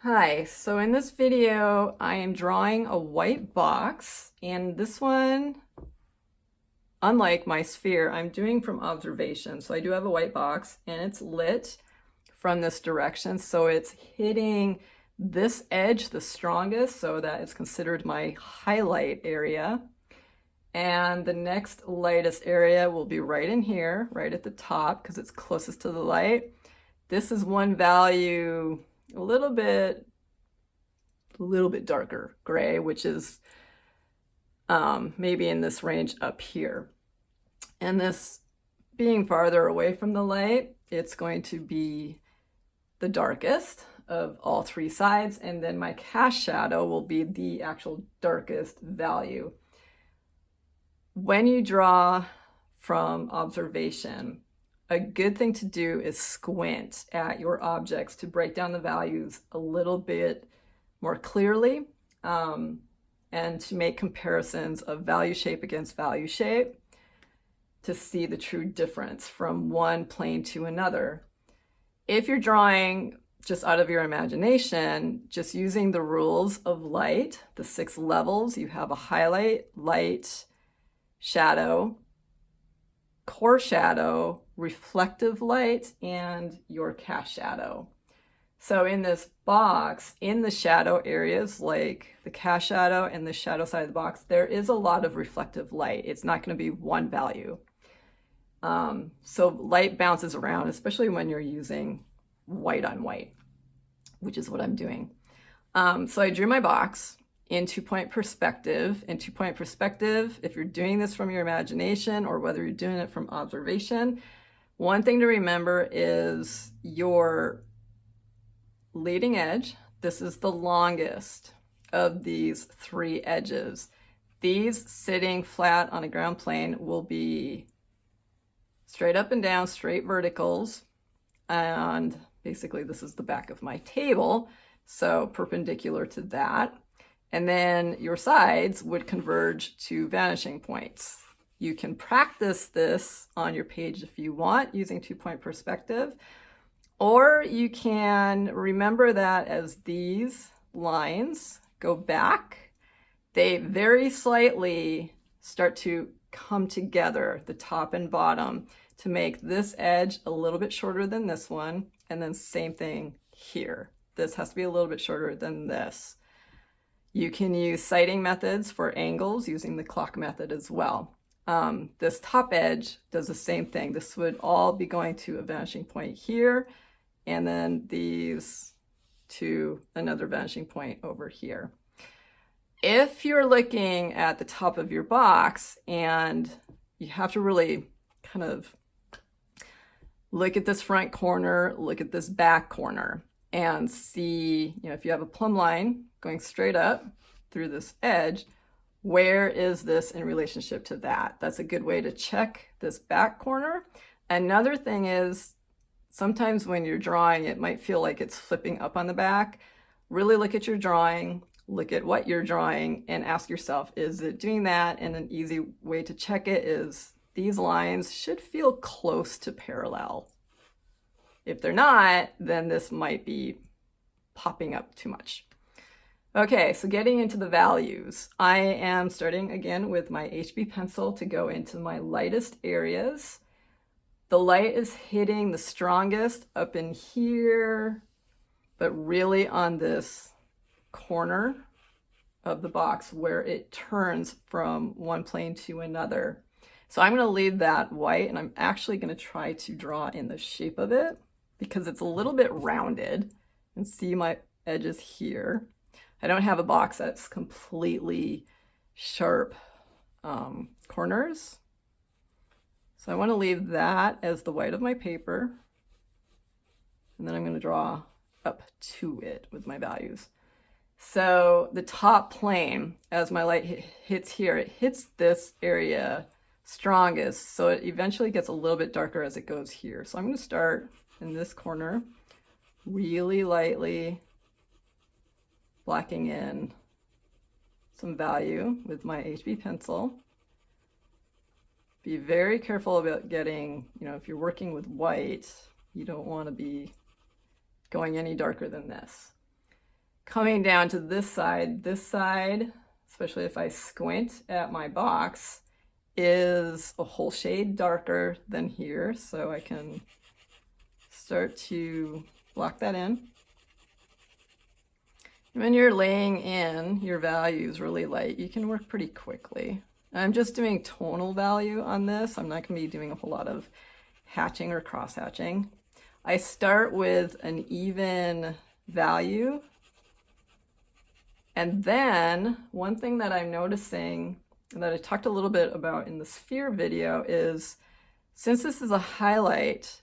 Hi, so in this video, I am drawing a white box, and this one, unlike my sphere, I'm doing from observation. So I do have a white box, and it's lit from this direction, so it's hitting this edge the strongest, so that it's considered my highlight area. And the next lightest area will be right in here, right at the top, because it's closest to the light. This is one value a little bit darker gray, which is maybe in this range up here. And this being farther away from the light, it's going to be the darkest of all three sides, and then my cast shadow will be the actual darkest value. When you draw from observation, a good thing to do is squint at your objects to break down the values a little bit more clearly, and to make comparisons of value shape against value shape to see the true difference from one plane to another. If you're drawing just out of your imagination, just using the rules of light, the 6 levels, you have a highlight, light, shadow, core shadow, reflective light, and your cast shadow. So in this box, in the shadow areas, like the cast shadow and the shadow side of the box, there is a lot of reflective light. It's not going to be one value. So light bounces around, especially when you're using white on white, which is what I'm doing. So I drew my box in 2-point perspective. In 2-point perspective, if you're doing this from your imagination or whether you're doing it from observation, one thing to remember is your leading edge. This is the longest of these 3 edges. These sitting flat on a ground plane will be straight up and down, straight verticals. And basically this is the back of my table, so perpendicular to that. And then your sides would converge to vanishing points. You can practice this on your page if you want using 2-point perspective, or you can remember that as these lines go back, they very slightly start to come together, the top and bottom, to make this edge a little bit shorter than this one, and then same thing here. This has to be a little bit shorter than this. You can use sighting methods for angles using the clock method as well. This top edge does the same thing. This would all be going to a vanishing point here, and then these to another vanishing point over here. If you're looking at the top of your box, and you have to really kind of look at this front corner, look at this back corner, and see, if you have a plumb line going straight up through this edge, where is this in relationship to that? That's a good way to check this back corner. Another thing is, sometimes when you're drawing, it might feel like it's flipping up on the back. Really look at your drawing, look at what you're drawing, and ask yourself, is it doing that? And an easy way to check it is these lines should feel close to parallel. If they're not, then this might be popping up too much. Okay, so getting into the values, I am starting again with my HB pencil to go into my lightest areas. The light is hitting the strongest up in here, but really on this corner of the box where it turns from one plane to another. So I'm going to leave that white, and I'm actually going to try to draw in the shape of it because it's a little bit rounded. And see my edges here. I don't have a box that's completely sharp corners. So I want to leave that as the white of my paper. And then I'm going to draw up to it with my values. So the top plane, as my light hits here, it hits this area strongest. So it eventually gets a little bit darker as it goes here. So I'm going to start in this corner, really lightly blacking in some value with my HB pencil. Be very careful about getting, if you're working with white, you don't want to be going any darker than this. coming down to this side, especially if I squint at my box, is a whole shade darker than here. So I can start to block that in. When you're laying in your values really light, you can work pretty quickly. I'm just doing tonal value on this. I'm not going to be doing a whole lot of hatching or cross hatching. I start with an even value. And then one thing that I'm noticing and that I talked a little bit about in the sphere video is, since this is a highlight,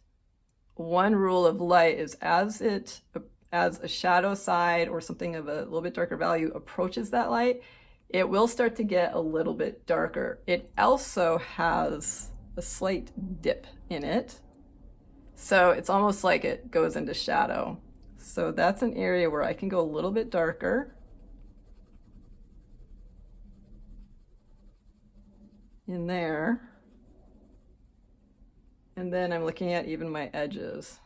one rule of light is as a shadow side or something of a little bit darker value approaches that light, it will start to get a little bit darker. It also has a slight dip in it. So it's almost like it goes into shadow. So that's an area where I can go a little bit darker. In there. And then I'm looking at even my edges.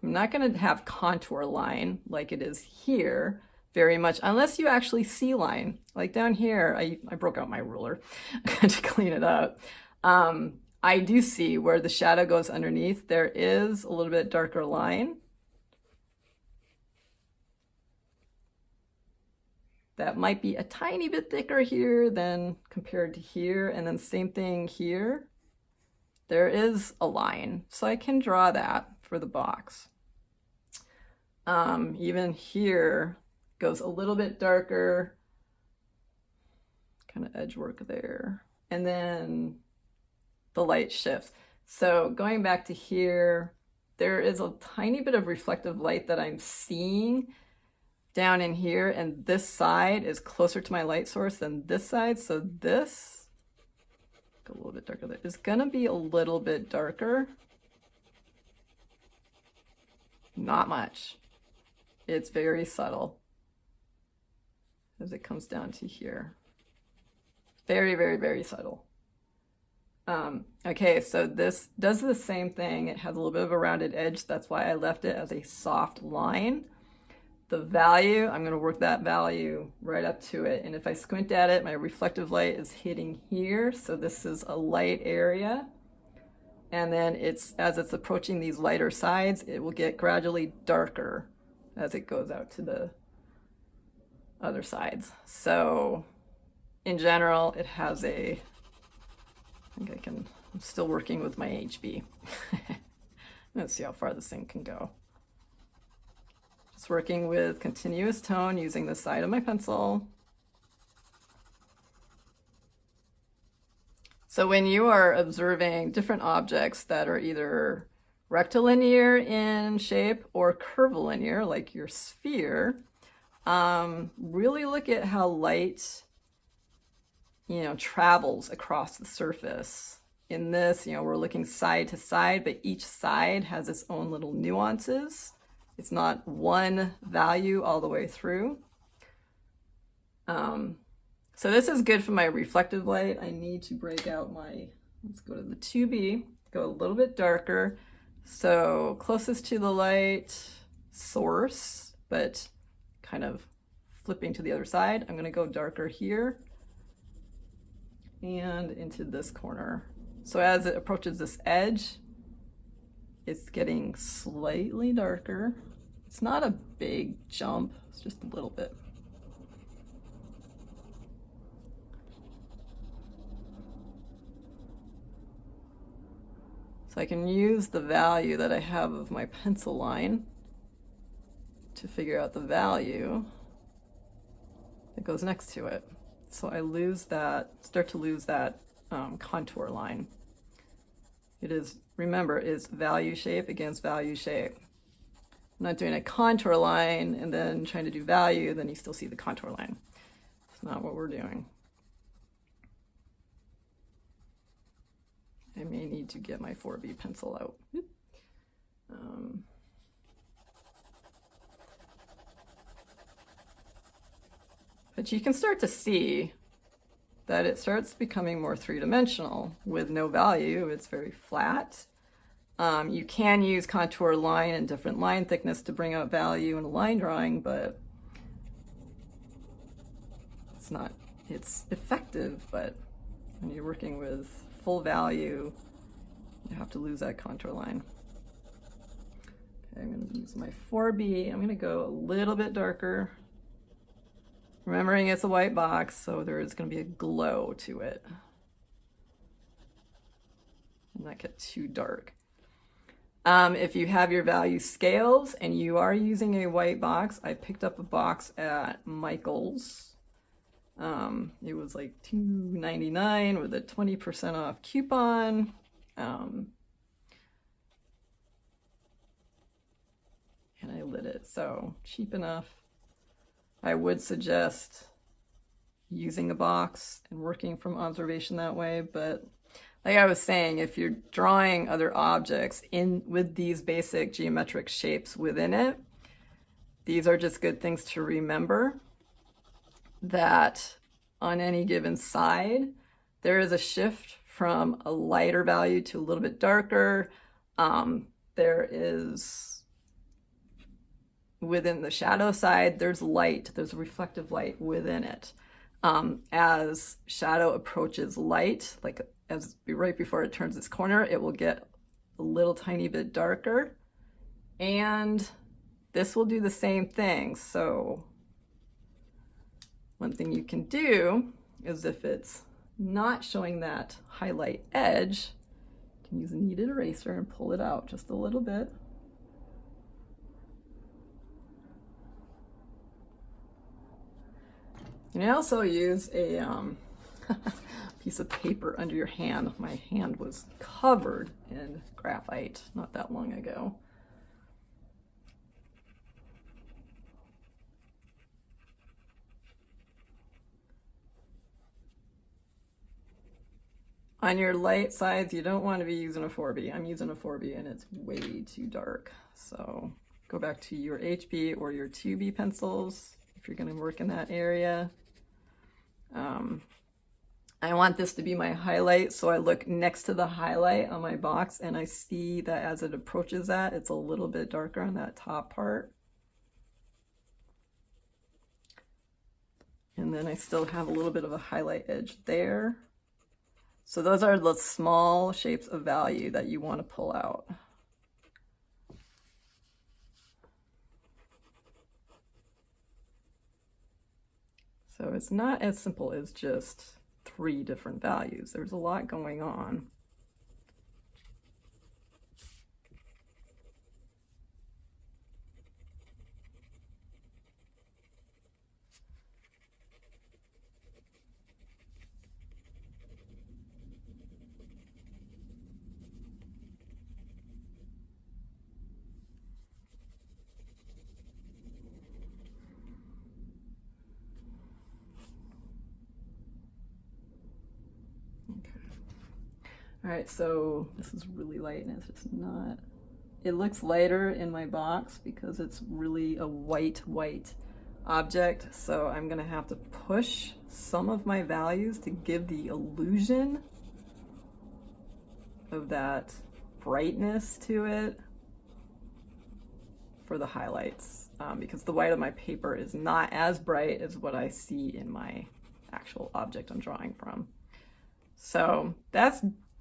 I'm not going to have contour line like it is here very much, unless you actually see line. Like down here, I broke out my ruler to clean it up. I do see where the shadow goes underneath. There is a little bit darker line. That might be a tiny bit thicker here than compared to here. And then same thing here. There is a line, so I can draw that for the box. Even here goes a little bit darker, kind of edge work there. And then the light shifts. So going back to here, there is a tiny bit of reflective light that I'm seeing down in here, and this side is closer to my light source than this side. So this, go a little bit darker there, is gonna be a little bit darker. Not much. It's very subtle as it comes down to here. Very, very, very subtle. Okay, so this does the same thing. It has a little bit of a rounded edge. That's why I left it as a soft line. The value, I'm going to work that value right up to it. And if I squint at it, my reflective light is hitting here. So this is a light area. And then as it's approaching these lighter sides, it will get gradually darker as it goes out to the other sides. So in general, it has a, I think I'm still working with my HB. Let's see how far this thing can go. Just working with continuous tone using the side of my pencil. So when you are observing different objects that are either rectilinear in shape or curvilinear, like your sphere, really look at how light, travels across the surface. In this, we're looking side to side, but each side has its own little nuances. It's not one value all the way through. So this is good for my reflective light. I need to break out let's go to the 2B, go a little bit darker. So closest to the light source, but kind of flipping to the other side. I'm going to go darker here and into this corner. So as it approaches this edge, it's getting slightly darker. It's not a big jump, it's just a little bit. So I can use the value that I have of my pencil line to figure out the value that goes next to it. So I start to lose that contour line. It is, remember, is value shape against value shape. I'm not doing a contour line and then trying to do value, then you still see the contour line. It's not what we're doing. I may need to get my 4B pencil out. But you can start to see that it starts becoming more three-dimensional. With no value, it's very flat. You can use contour line and different line thickness to bring out value in a line drawing, but it's effective, but when you're working with full value, you have to lose that contour line. Okay, I'm going to use my 4B. I'm going to go a little bit darker. Remembering it's a white box, so there is going to be a glow to it. And not get too dark. If you have your value scales and you are using a white box, I picked up a box at Michael's. It was like $2.99 with a 20% off coupon. And I lit it, so cheap enough. I would suggest using a box and working from observation that way, but like I was saying, if you're drawing other objects in with these basic geometric shapes within it, these are just good things to remember, that on any given side, there is a shift from a lighter value to a little bit darker. There is, within the shadow side, there's light, there's reflective light within it. As shadow approaches light, like as right before it turns its corner, it will get a little tiny bit darker, and this will do the same thing. So one thing you can do is, if it's not showing that highlight edge, you can use a kneaded eraser and pull it out just a little bit. And I also use a piece of paper under your hand. My hand was covered in graphite not that long ago. On your light sides, you don't want to be using a 4B. I'm using a 4B and it's way too dark. So go back to your HB or your 2B pencils if you're going to work in that area. I want this to be my highlight, so I look next to the highlight on my box and I see that as it approaches that, it's a little bit darker on that top part. And then I still have a little bit of a highlight edge there. So those are the small shapes of value that you want to pull out. So it's not as simple as just 3 different values. There's a lot going on. All right, so this is really light and it's just not, it looks lighter in my box because it's really a white object. So I'm gonna have to push some of my values to give the illusion of that brightness to it for the highlights, because the white of my paper is not as bright as what I see in my actual object I'm drawing from. So that's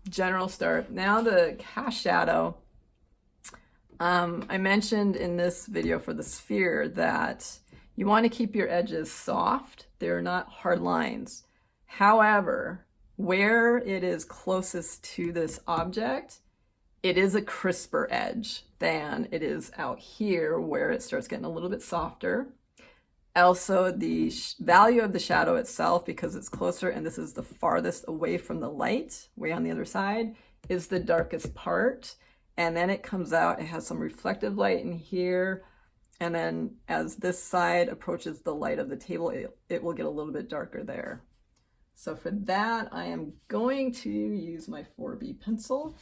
general start. Now the cast shadow. I mentioned in this video for the sphere that you want to keep your edges soft. They're not hard lines. However, where it is closest to this object, it is a crisper edge than it is out here where it starts getting a little bit softer. Also, the value of the shadow itself, because it's closer and this is the farthest away from the light, way on the other side, is the darkest part. And then it comes out, it has some reflective light in here. And then as this side approaches the light of the table, it will get a little bit darker there. So for that, I am going to use my 4B pencil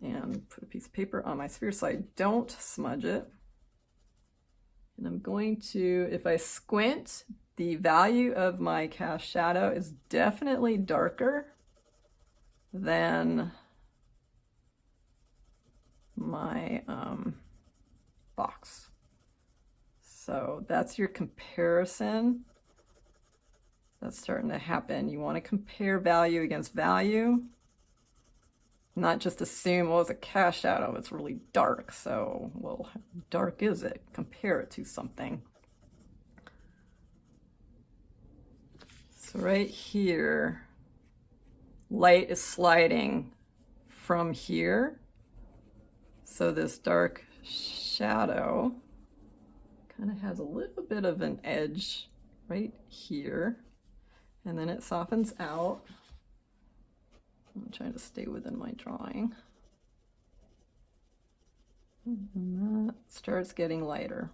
and put a piece of paper on my sphere so I don't smudge it. And I'm going to, if I squint, the value of my cast shadow is definitely darker than my box. So that's your comparison. That's starting to happen. You want to compare value against value, not just assume, well, it's a cast shadow, it's really dark, so, well, how dark is it? Compare it to something. So right here, light is sliding from here. So this dark shadow kind of has a little bit of an edge right here, and then it softens out. I'm trying to stay within my drawing. And that starts getting lighter.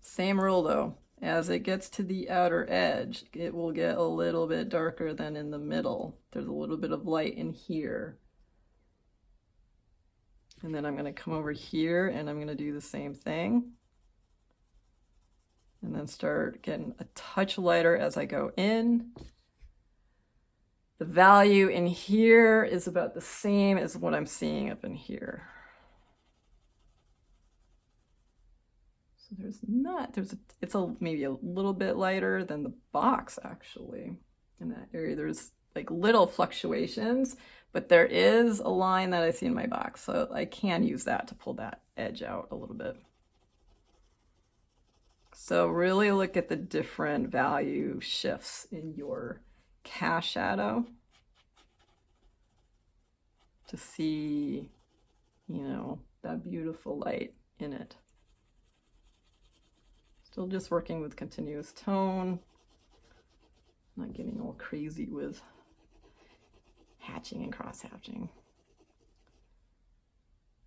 Same rule though, as it gets to the outer edge, it will get a little bit darker than in the middle. There's a little bit of light in here. And then I'm going to come over here and I'm going to do the same thing. And then start getting a touch lighter as I go in. The value in here is about the same as what I'm seeing up in here. So it's maybe a little bit lighter than the box actually. In that area, there's like little fluctuations, but there is a line that I see in my box. So I can use that to pull that edge out a little bit. So really look at the different value shifts in your cast shadow to see, you know, that beautiful light in it. Still just working with continuous tone, not getting all crazy with hatching and cross hatching.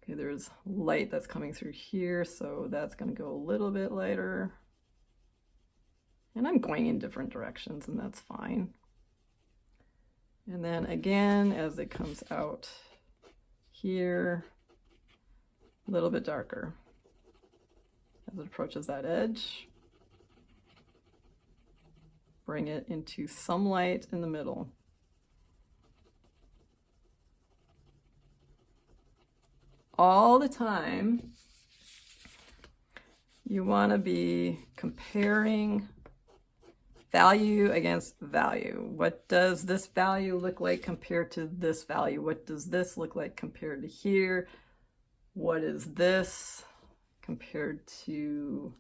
Okay, there's light that's coming through here, so that's going to go a little bit lighter. And I'm going in different directions, and that's fine. And then again, as it comes out here, a little bit darker. As it approaches that edge, bring it into some light in the middle. All the time, you want to be comparing value against value. What does this value look like compared to this value? What does this look like compared to here? What is this compared to,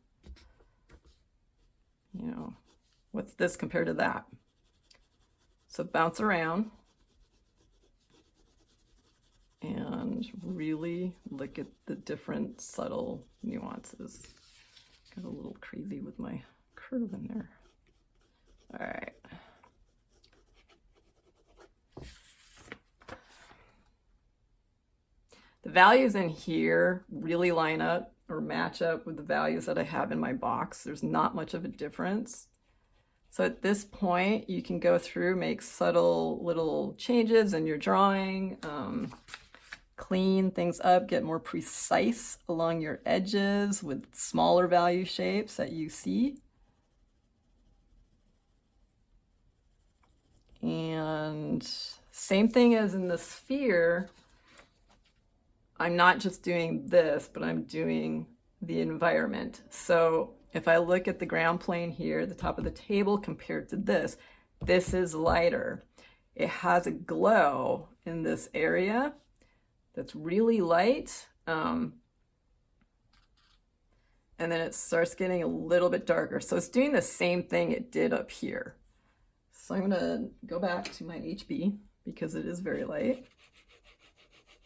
you know, what's this compared to that? So bounce around and really look at the different subtle nuances. Got a little crazy with my curve in there. All right. The values in here really line up or match up with the values that I have in my box. There's not much of a difference. So at this point, you can go through, make subtle little changes in your drawing, clean things up, get more precise along your edges with smaller value shapes that you see. And same thing as in the sphere, I'm not just doing this, but I'm doing the environment. So if I look at the ground plane here, the top of the table compared to this is lighter. It has a glow in this area that's really light. And then it starts getting a little bit darker. So it's doing the same thing it did up here. So I'm gonna go back to my HB because it is very light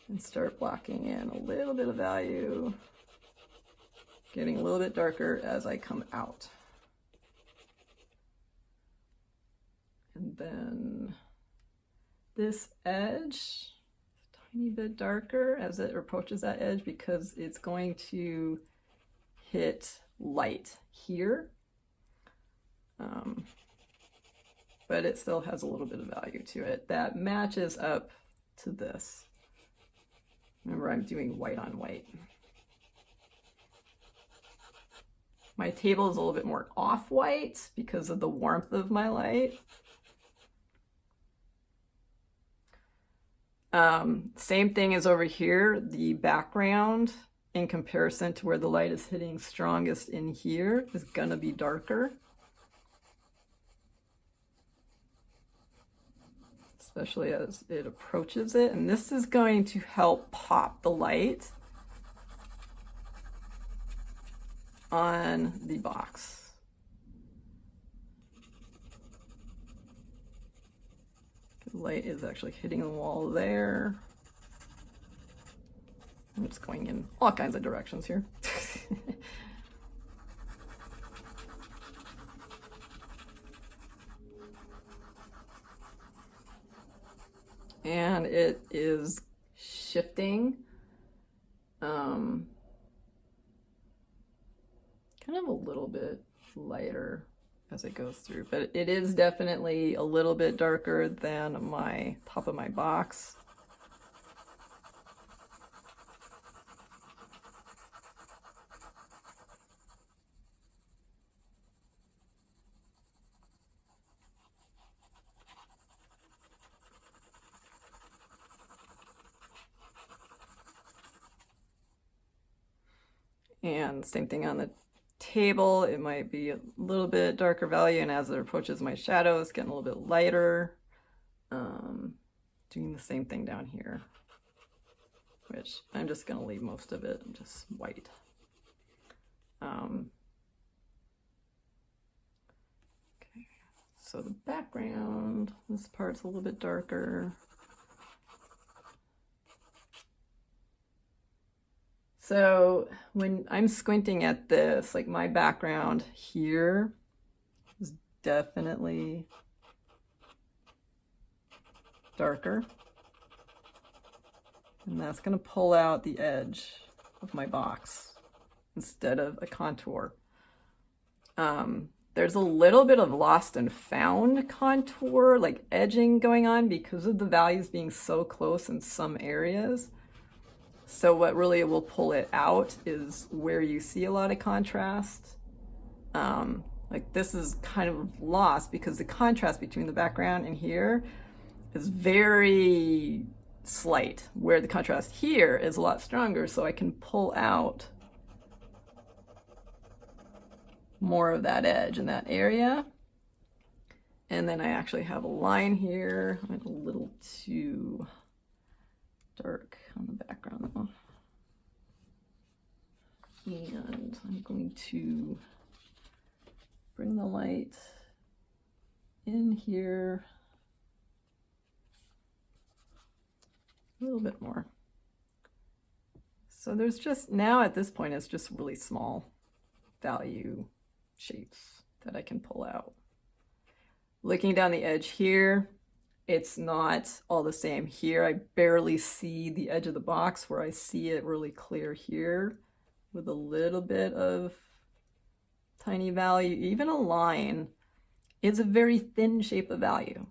and start blocking in a little bit of value, getting a little bit darker as I come out. And then this edge, a tiny bit darker as it approaches that edge because it's going to hit light here. But it still has a little bit of value to it that matches up to this. Remember, I'm doing white on white. My table is a little bit more off-white because of the warmth of my light. Same thing as over here. The background in comparison to where the light is hitting strongest in here is gonna be darker. Especially as it approaches it. And this is going to help pop the light on the box. The light is actually hitting the wall there. I'm just going in all kinds of directions here. And it is shifting kind of a little bit lighter as it goes through, but it is definitely a little bit darker than my top of my box. And same thing on the table, it might be a little bit darker value, and as it approaches my shadow, it's getting a little bit lighter. Doing the same thing down here, which I'm just going to leave most of it just white. Okay, so the background, this part's a little bit darker. So when I'm squinting at this, like my background here is definitely darker. And that's going to pull out the edge of my box instead of a contour. There's a little bit of lost and found contour, like edging going on because of the values being so close in some areas. So what really will pull it out is where you see a lot of contrast. Like this is kind of lost because the contrast between the background and here is very slight, where the contrast here is a lot stronger, so I can pull out more of that edge in that area. And then I actually have a line here. I'm a little too dark on the background though. And I'm going to bring the light in here a little bit more. So there's just, now at this point, it's just really small value shapes that I can pull out. Looking down the edge here, it's not all the same here. I barely see the edge of the box where I see it really clear here with a little bit of tiny value. Even a line is a very thin shape of value.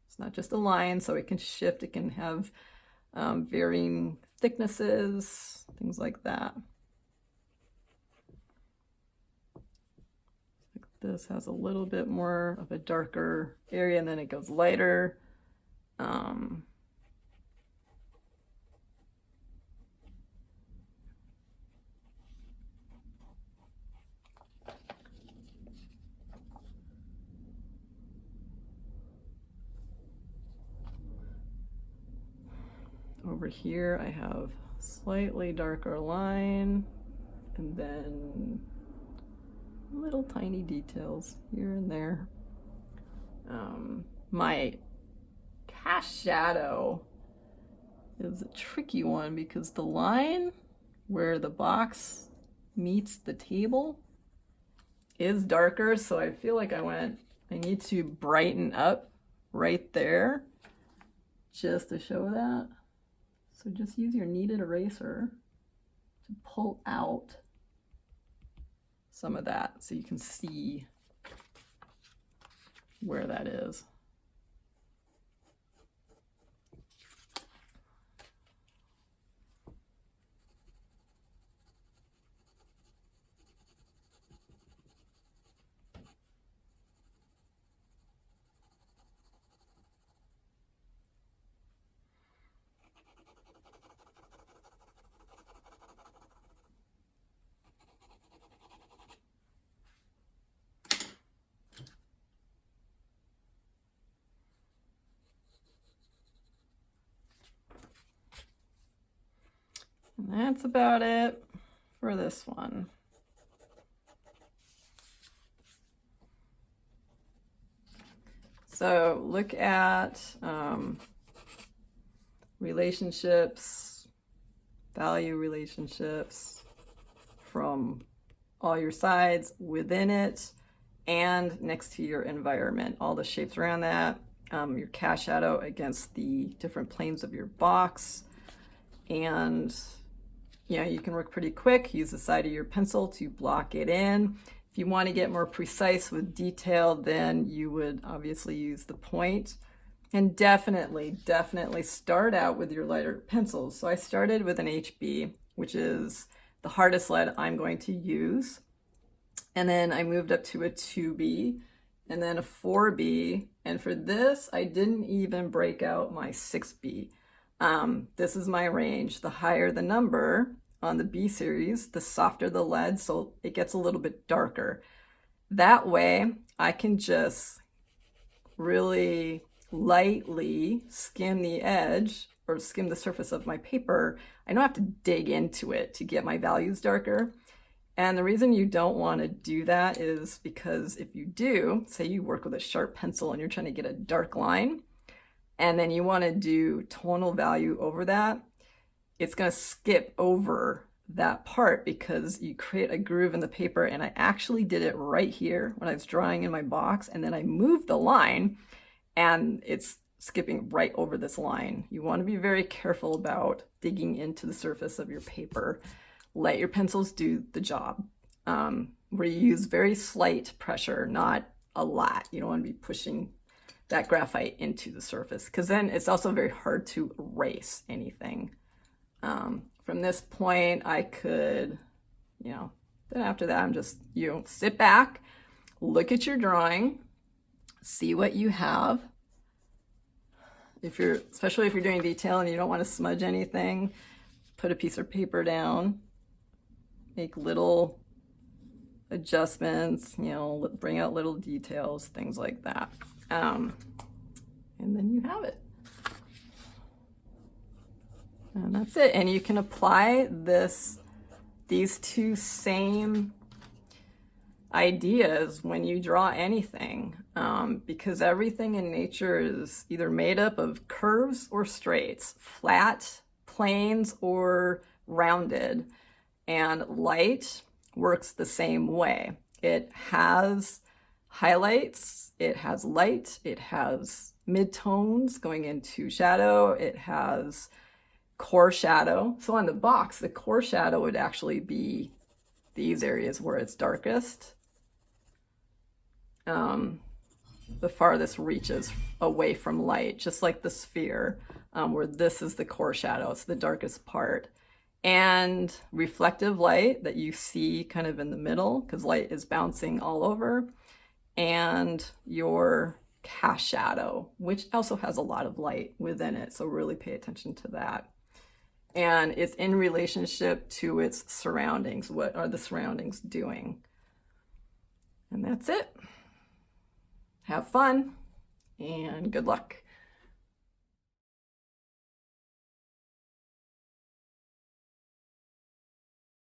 It's not just a line, so it can shift. It can have varying thicknesses, things like that. This has a little bit more of a darker area, and then it goes lighter. Over here, I have slightly darker line, and then little tiny details here and there. My cast shadow is a tricky one because the line where the box meets the table is darker, so I feel like I need to brighten up right there just to show that. So just use your kneaded eraser to pull out some of that so you can see where that is. That's about it for this one. So look at relationships, value relationships from all your sides within it and next to your environment, all the shapes around that, your cast shadow against the different planes of your box. And you can work pretty quick. Use the side of your pencil to block it in. If you want to get more precise with detail, then you would obviously use the point. And definitely start out with your lighter pencils. So I started with an HB, which is the hardest lead I'm going to use. And then I moved up to a 2B and then a 4B. And for this, I didn't even break out my 6B. This is my range. The higher the number on the B series, the softer the lead, so it gets a little bit darker. That way, I can just really lightly skim the edge or skim the surface of my paper. I don't have to dig into it to get my values darker. And the reason you don't want to do that is because if you do, say you work with a sharp pencil and you're trying to get a dark line, and then you want to do tonal value over that, it's going to skip over that part because you create a groove in the paper. And I actually did it right here when I was drawing in my box, and then I moved the line and it's skipping right over this line. You want to be very careful about digging into the surface of your paper. Let your pencils do the job. Where you use very slight pressure, not a lot. You don't want to be pushing that graphite into the surface, because then it's also very hard to erase anything. From this point, I could, then after that, I'm just, sit back, look at your drawing, see what you have. Especially if you're doing detail and you don't want to smudge anything, put a piece of paper down, make little adjustments, bring out little details, things like that. And then you have it. And that's it. And you can apply these two same ideas when you draw anything, because everything in nature is either made up of curves or straights, flat, planes, or rounded. And light works the same way. It has highlights, it has light, it has midtones going into shadow, it has core shadow. So on the box, the core shadow would actually be these areas where it's darkest. The farthest reaches away from light, just like the sphere, where this is the core shadow, it's the darkest part. And reflective light that you see kind of in the middle, because light is bouncing all over, and your cast shadow, which also has a lot of light within it, so really pay attention to that. And it's in relationship to its surroundings. What are the surroundings doing? And that's it. Have fun and good luck.